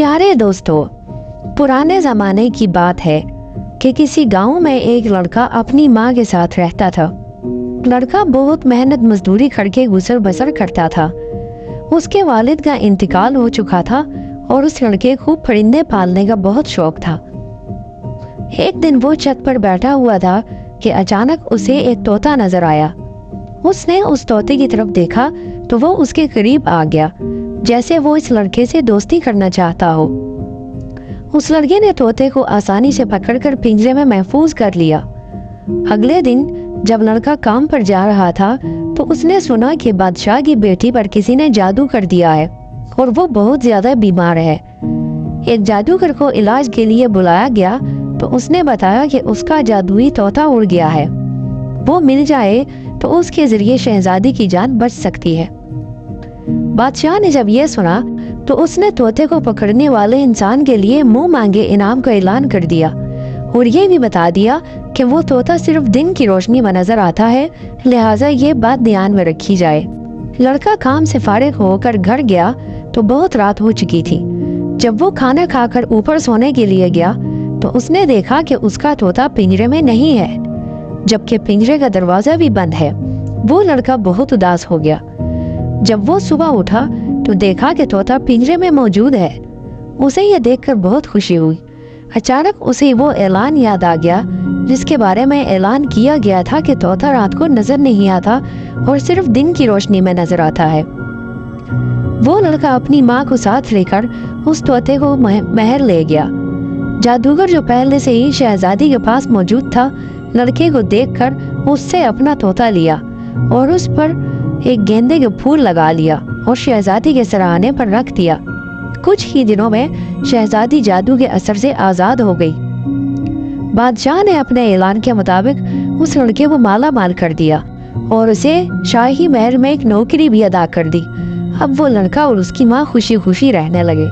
प्यारे दोस्तों, पुराने ज़माने की बात है कि किसी गांव में एक लड़का अपनी माँ के साथ रहता था। लड़का बहुत मेहनत मजदूरी करके गुजर बसर करता था। उसके वालिद का इंतकाल हो चुका था और उस लड़के को परिंदे पालने का बहुत शौक था। एक दिन वो छत पर बैठा हुआ था कि अचानक उसे एक तोता नजर आया। उसने उस तोते की तरफ देखा तो वो उसके करीब आ गया, जैसे वो इस लड़के से दोस्ती करना चाहता हो। उस लड़के ने तोते को आसानी से पकड़कर पिंजरे में महफूज कर लिया। अगले दिन जब लड़का काम पर जा रहा था तो उसने सुना कि बादशाह की बेटी पर किसी ने जादू कर दिया है और वो बहुत ज्यादा बीमार है। एक जादूगर को इलाज के लिए बुलाया गया तो उसने बताया कि उसका जादुई तोता उड़ गया है। वो मिल जाए तो उसके जरिए शहजादी की जान बच सकती है। बादशाह ने जब यह सुना तो उसने तोते को पकड़ने वाले इंसान के लिए मुंह मांगे इनाम का ऐलान कर दिया और ये भी बता दिया कि वो तोता सिर्फ दिन की रोशनी में नजर आता है, लिहाजा ये बात ध्यान में रखी जाए। लड़का काम से फारिग होकर घर गया तो बहुत रात हो चुकी थी। जब वो खाना खाकर ऊपर सोने के लिए गया तो उसने देखा कि उसका तोता पिंजरे में नहीं है, जबकि पिंजरे का दरवाजा भी बंद है। वो लड़का बहुत उदास हो गया। जब वो सुबह उठा तो देखा कि तोता पिंजरे में मौजूद है। उसे ये देखकर बहुत खुशी हुई। अचानक उसे वो ऐलान याद आ गया जिसके बारे में ऐलान किया गया था कि तोता रात को नजर नहीं आता और सिर्फ दिन की रोशनी में नजर आता है। वो लड़का अपनी माँ को साथ लेकर उस तोते को महल ले गया। जादूगर जो पहले से ही शहजादी के पास मौजूद था, लड़के को देखकर उससे अपना तोता लिया और उस पर एक गेंदे के फूल लगा लिया और शहजादी के सराहने पर रख दिया। कुछ ही दिनों में शहजादी जादू के असर से आजाद हो गई। बादशाह ने अपने ऐलान के मुताबिक उस लड़के को माला माल कर दिया और उसे शाही महल में एक नौकरी भी अदा कर दी। अब वो लड़का और उसकी माँ खुशी खुशी रहने लगे।